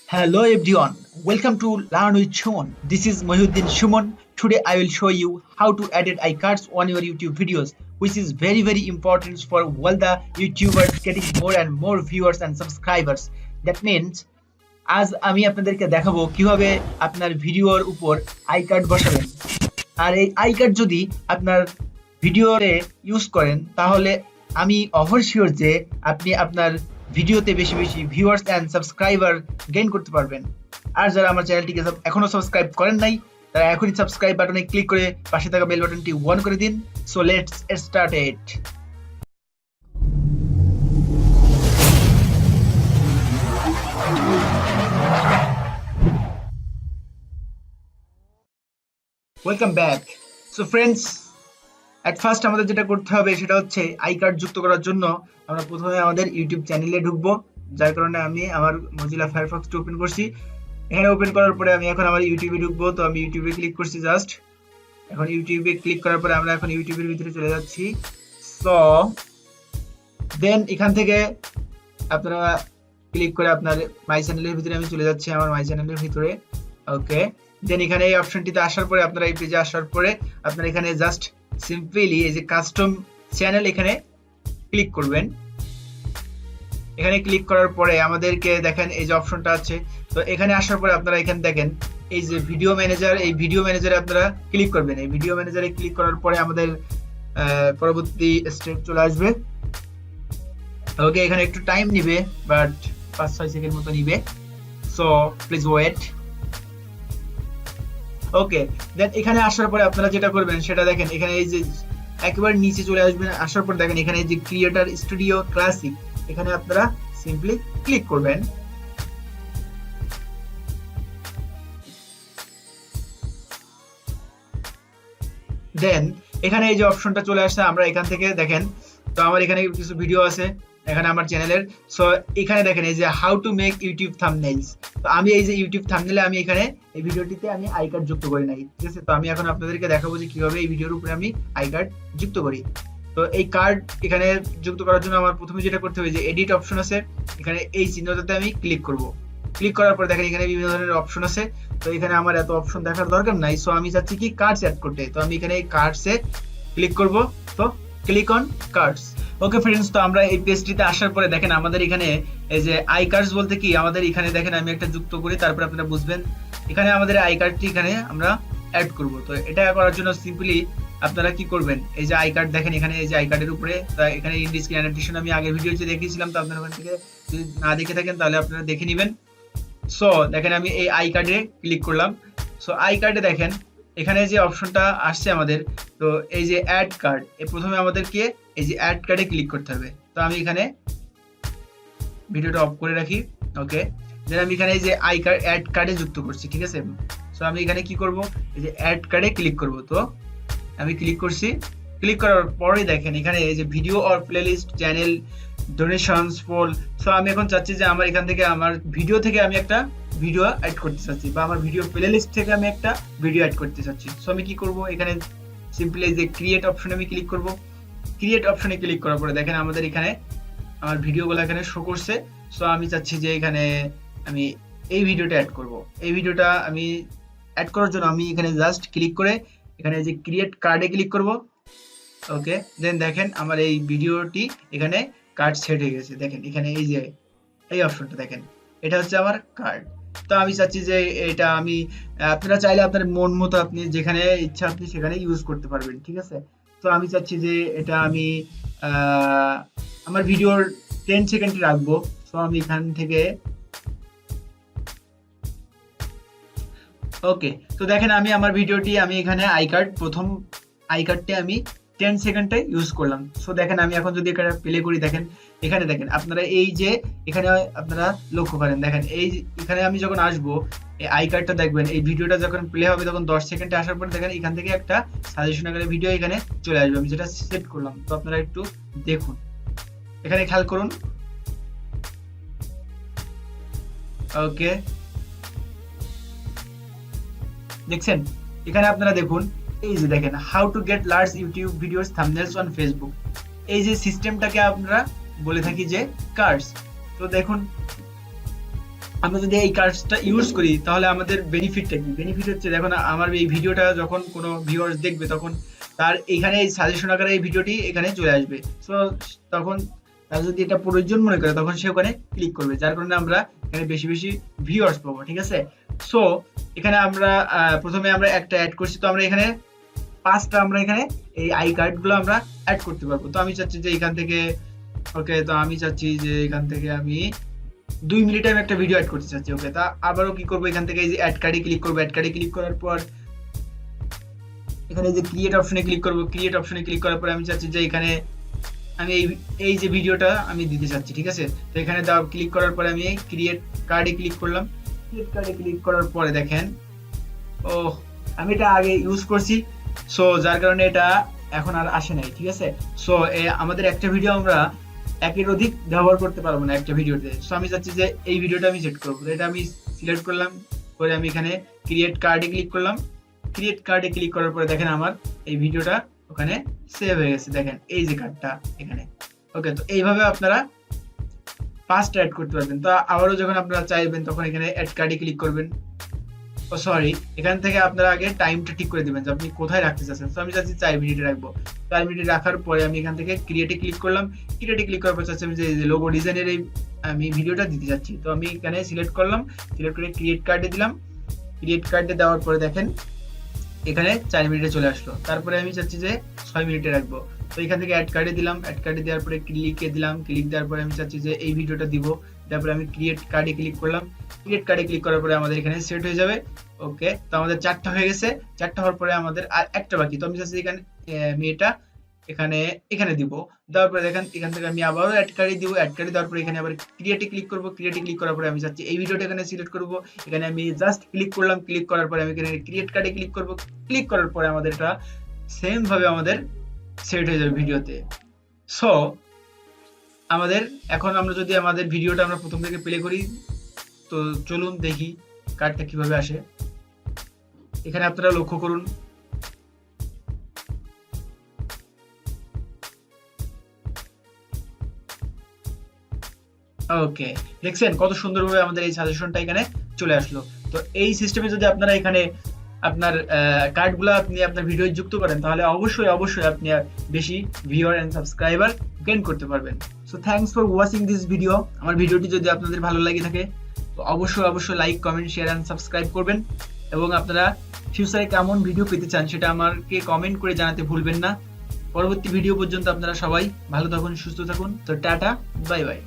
Hello everyone, welcome to Learn with Shumon. This is Mohyuddin Shumon. Today I will show you how to edit iCards on your YouTube videos, which is very important for all the YouTubers getting more and more viewers and subscribers. That means আজ আমি আপনাদেরকে দেখাবো কিভাবে আপনার ভিডিওর উপর আইকার্ড বসাবেন। আর এই আইকার্ড যদি আপনার ভিডিওতে ইউজ করেন তাহলে আমি অবশ্যই যে আপনি আপনার ভিডিওতে বেশি ভিউয়ার্স এন্ড সাবস্ক্রাইবার গেইন করতে পারবেন। আর যারা আমার চ্যানেলটিকে এখনো সাবস্ক্রাইব করেন নাই তারা এখনই সাবস্ক্রাইব বাটনে ক্লিক করে পাশে থাকা বেল বাটনটি অন করে দিন। So let's start it. Welcome back. So friends, at first আমাদের যেটা করতে হবে সেটা হচ্ছে আই কার্ড যুক্ত করার জন্য আমরা প্রথমে আমাদের ইউটিউব চ্যানেলে ঢুকবো, যার কারণে আমি আমার মজিলা ফায়ারফক্সটা ওপেন করছি। এখানে ওপেন করার পরে আমি এখন আমার ইউটিউবে ঢুকবো, তো আমি ইউটিউবে ক্লিক করছি জাস্ট। এখন ইউটিউবে ক্লিক করার পরে আমরা এখন ইউটিউবের ভিতরে চলে যাচ্ছি। সো দেন এখান থেকে আপনারা ক্লিক করে আপনার মাই চ্যানেলের ভিতরে আমি চলে যাচ্ছি, আমার মাই চ্যানেলের ভিতরে। ওকে, দেন এখানে এই অপশনটিতে আসার পরে আপনারা এই পেজে আসার পরে আপনারা এখানে জাস্ট সিম্পলি এই যে কাস্টম চ্যানেল এখানে ক্লিক করবেন। এখানে ক্লিক করার পরে আমাদেরকে দেখেন এই যে অপশনটা আছে, তো এখানে আসার পরে আপনারা এখানে দেখেন এই যে ভিডিও ম্যানেজার, এই ভিডিও ম্যানেজারে আপনারা ক্লিক করবেন। এই ভিডিও ম্যানেজারে ক্লিক করার পরে আমাদের পরবর্তী স্টেপ চলে আসবে। ওকে, এখানে একটু টাইম নিবে, বাট 5-6 সেকেন্ড মতো নিবে। So please wait. Okay, then এখানে আসার পরে আপনারা যেটা করবেন সেটা দেখেন, এখানে এই যে একেবারে নিচে চলে আসবেন। আসার পর দেখেন এখানে যে ক্রিয়েটর স্টুডিও ক্লাসিক, এখানে আপনারা সিম্পলি ক্লিক করবেন। দেন এখানে এই যে অপশনটা চলে আসছে, আমরা এখান থেকে দেখেন, তো আমার এখানে কিছু ভিডিও আছে এখানে আমার চ্যানেলের। সো এখানে দেখেন এই যে হাউ টু মেক ইউটিউব থাম্বনেইলস, তো আমি এই যে ইউটিউব থাম্বনেইলে আমি এখানে এই ভিডিওটিতে আমি আই কার্ড যুক্ত করি নাই, ঠিক আছে। তো আমি এখন আপনাদেরকে দেখাবো যে কিভাবে এই ভিডিওর উপরে আমি আই কার্ড যুক্ত করি। তো এই কার্ড এখানে যুক্ত করার জন্য আমার প্রথমে যেটা করতে হবে যে এডিট অপশন আছে, এখানে এই চিহ্নটাতে আমি ক্লিক করব। ক্লিক করার পর দেখেন এখানে বিভিন্ন ধরনের অপশন আছে, তো এখানে আমার এত অপশন দেখার দরকার নাই। সো আমি চাচ্ছি কি কার্ডস অ্যাড করতে, তো আমি এখানে এই কার্ডসে ক্লিক করব। তো click on cards. Okay friends, তো আমরা এই পেজটিতে আসার পরে দেখেন আমাদের এখানে এই যে আই কার্ডস বলতে কি আমাদের এখানে দেখেন আমি একটা যুক্ত করি, তারপর আপনারা বুঝবেন এখানে আমাদের আই কার্ডটি এখানে আমরা অ্যাড করব। তো এটা করার জন্য সিম্পলি আপনারা কি করবেন, এই যে আই কার্ড দেখেন এখানে এই যে আই কার্ডের উপরে, এখানে ইংলিশ অ্যানোটেশন আমি আগের ভিডিওতে দেখিয়েছিলাম, তো আপনারা ওখান থেকে যদি না দেখে থাকেন তাহলে আপনারা দেখে নেবেন। সো দেখেন আমি এই আই কার্ডে ক্লিক করলাম। সো আই কার্ডে দেখেন এখানে যে অপশনটা আসছে আমাদের, তো এই যে অ্যাড কার্ড, প্রথমে আমাদেরকে এই যে অ্যাড কার্ডে ক্লিক করতে হবে। তো আমি এখানে ভিডিওটা অফ করে রাখি। ওকে, দেন আমি এখানে এই যে আই কার্ড অ্যাড কার্ডে যুক্ত করছি, ঠিক আছে। সো আমি এখানে কি করব, এই যে অ্যাড কার্ডে ক্লিক করব। তো আমি ক্লিক করছি। ক্লিক করার পরে দেখেন এখানে এই যে video or playlist channel donations poll. So আমি এখন চাচ্ছি যে আমার এখান থেকে আমার ভিডিও থেকে আমি একটা ভিডিও অ্যাড করতে চাচ্ছি, বা আমার ভিডিও প্লেলিস্ট থেকে আমি একটা ভিডিও অ্যাড করতে চাচ্ছি। সো আমি কি করব, এখানে সিম্পলি যে ক্রিয়েট অপশনে আমি ক্লিক করব। ক্রিয়েট অপশনে ক্লিক করার পরে দেখেন আমাদের এখানে আমার ভিডিওগুলো এখানে শো করছে। সো আমি চাচ্ছি যে এখানে আমি এই ভিডিওটা অ্যাড করব। এই ভিডিওটা আমি অ্যাড করার জন্য আমি এখানে জাস্ট ক্লিক করে এখানে যে ক্রিয়েট কার্ডে ক্লিক করব। ওকে, দেন দেখেন আমার এই ভিডিওটি এখানে কার্ড সেট হয়ে গেছে। দেখেন এখানে এই যে এই অপশনটা দেখেন, এটা হচ্ছে আমার কার্ড। তো আমি চাচ্ছি যে এটা আমি, আপনারা চাইলে আপনার মন মতো আপনি যেখানে ইচ্ছা আপনি সেখানে ইউজ করতে পারবেন, ঠিক আছে। তো আমি চাচ্ছি যে এটা আমি আমার ভিডিওর 10 সেকেন্ডে রাখবো। তো আমি এখান থেকে ওকে, তো দেখেন আমি আমার ভিডিওটি আমি এখানে প্রথম আই কার্ডটি আমি 10 সেকেন্ডে ইউজ করলাম। সো দেখেন আমি এখন যদি এখানে প্লে করি, দেখেন এখানে দেখেন আপনারা এই যে এখানে আপনারা লক্ষ্য করেন, দেখেন এই এখানে আমি যখন আসবো এই আই কার্ডটা দেখবেন, এই ভিডিওটা যখন প্লে হবে তখন 10 সেকেন্ডে আসার পর দেখেন এখান থেকে একটা সাজেশন আকারে ভিডিও এখানে চলে আসবে, আমি যেটা সেট করলাম। তো আপনারা একটু দেখুন, এখানে খেয়াল করুন। ওকে, দেখছেন এখানে আপনারা দেখুন এই যে দেখেন how to get large YouTube videos thumbnails on Facebook, এই যে সিস্টেমটাকে আমরা বলে থাকি যে কার্ডস। তো দেখুন আমরা যদি এই কার্ডটা ইউজ করি তাহলে আমাদের বেনিফিটটা কি? বেনিফিট হচ্ছে দেখুন আমার এই ভিডিওটা যখন কোনো ভিউয়ার্স দেখবে তখন তার এখানে এই সাজেশন আকারে এই ভিডিওটি এখানে চলে আসবে। সো তখন তার যদি এটা প্রয়োজন মনে করে তখন সে ওখানে ক্লিক করবে, যার কারণে আমরা এখানে বেশি বেশি ভিউয়ার্স পাবো। ঠিক আছে, সো এখানে আমরা প্রথমে আমরা একটা অ্যাড করছি, তো আমরা এখানে 5টা আমরা এখানে এই আই কার্ড গুলো আমরা অ্যাড করতে পারবো। তো আমি চাচ্ছি যে এখান থেকে ওকে, তো আমি চাচ্ছি যে এখান থেকে আমি 2 মিনিট আমি একটা ভিডিও অ্যাড করতে চাচ্ছি। ওকে, তা আবারও কি করবো, এখান থেকে এই যে অ্যাড কার্ডে ক্লিক করবো। অ্যাড কার্ডে ক্লিক করার পর এখানে যে ক্রিয়েট অপশনে ক্লিক করবো। ক্রিয়েট অপশনে ক্লিক করার পর আমি চাচ্ছি যে এখানে আমি এই যে ভিডিওটা আমি দিতে চাচ্ছি। ঠিক আছে, তো এখানে দাও ক্লিক করার পরে আমি ক্রিয়েট কার্ডে ক্লিক করলাম। ক্রিয়েট কার্ডে ক্লিক করার পরে দেখেন ও আমি এটা আগে ইউজ করছি, সো যার কারণে এটা এখন আর আসে নাই। ঠিক আছে, সো আমাদের একটা ভিডিও আমরা একের অধিক ব্যবহার করতে পারবো না একটা ভিডিওতে। সো আমি চাচ্ছি যে এই ভিডিওটা আমি সেট করবো। এটা আমি সিলেক্ট করলাম, করে আমি এখানে ক্রিয়েট কার্ডে ক্লিক করলাম। ক্রিয়েট কার্ডে ক্লিক করার পরে দেখেন আমার এই ভিডিওটা ওখানে সেভ হয়ে গেছে। দেখেন এই যে কার্ডটা এখানে। ওকে, তো এইভাবে আপনারা 5টা অ্যাড করতে পারবেন। তো আবারও যখন আপনারা চাইবেন তখন এখানে অ্যাড কার্ডে ক্লিক করবেন। ও সরি, এখান থেকে আপনারা আগে টাইমটা ঠিক করে দিবেন যে আপনি কোথায় রাখতে চাচ্ছেন। তো আমি চাচ্ছি 4 মিনিটে রাখবো। 4 মিনিট রাখার পরে আমি এখান থেকে ক্রিয়েটে ক্লিক করলাম। ক্রিয়েটে ক্লিক করার পর চাচ্ছি আমি যে লোগো ডিজাইনের এই আমি ভিডিওটা দিতে যাচ্ছি। তো আমি এখানে সিলেক্ট করলাম, সিলেক্ট করে ক্রিয়েট কার্ডে দিলাম। ক্রিয়েট কার্ডে দেওয়ার পরে দেখেন এখানে 4 মিনিটে চলে আসলো। তারপরে আমি চাচ্ছি যে 6 মিনিটে রাখবো। তো এখান থেকে অ্যাড কার্ডে দিলাম। অ্যাড কার্ডে দেওয়ার পরে ক্লিকে দিলাম। ক্লিক দেওয়ার পরে আমি চাচ্ছি যে এই ভিডিওটা দিব। তারপরে আমি ক্রিয়েট কার্ডে ক্লিক করলাম। ক্রিয়েট কার্ডে ক্লিক করার পরে আমাদের এখানে সেট হয়ে যাবে। ওকে, তো আমাদের 4টা হয়ে গেছে। 4টা হওয়ার পরে আমাদের আর একটা বাকি। তো আমি চাচ্ছি এখানে আমি এটা এখানে দিব। দেওয়ার পরে দেখেন এখান থেকে আমি আবারও অ্যাড কার্ডে দিব। অ্যাড কার্ডে দেওয়ার পরে এখানে আবার ক্রিয়েটে ক্লিক করব। ক্রিয়েটে ক্লিক করার পরে আমি চাচ্ছি এই ভিডিওটা এখানে সিলেক্ট করব। এখানে আমি জাস্ট ক্লিক করলাম। ক্লিক করার পরে আমি এখানে ক্রিয়েট কার্ডে ক্লিক করব। ক্লিক করার পরে আমাদের এটা সেম ভাবে আমাদের সেট হয়ে যাবে ভিডিওতে। সো আমাদের এখন আমরা যদি আমাদের ভিডিওটা আমরা প্রথম থেকে প্লে করি, তো চলুন দেখি কার্ডটা কিভাবে আসে। এখানে আপনারা লক্ষ্য করুন ওকে, দেখছেন কত সুন্দরভাবে আমাদের এই সাজেশনটা এখানে চলে আসলো। তো এই সিস্টেমে যদি আপনারা এখানে আপনার কার্ডগুলো আপনি আপনার ভিডিও যুক্ত করেন তাহলে অবশ্যই অবশ্যই আপনি বেশি ভিউয়ার এন্ড সাবস্ক্রাইবার গেইন করতে পারবেন। So thanks for watching this video. আমার ভিডিওটি যদি আপনাদের ভালো লাগে থাকে তো অবশ্যই অবশ্যই like, comment, share and subscribe করবেন, এবং আপনারা ফিউচারে কেমন ভিডিও পেতে চান সেটা আমাকে কমেন্ট করে জানাতে ভুলবেন না। পরবর্তী ভিডিও পর্যন্ত আপনারা সবাই ভালো থাকুন, সুস্থ থাকুন। তো টাটা, বাই বাই।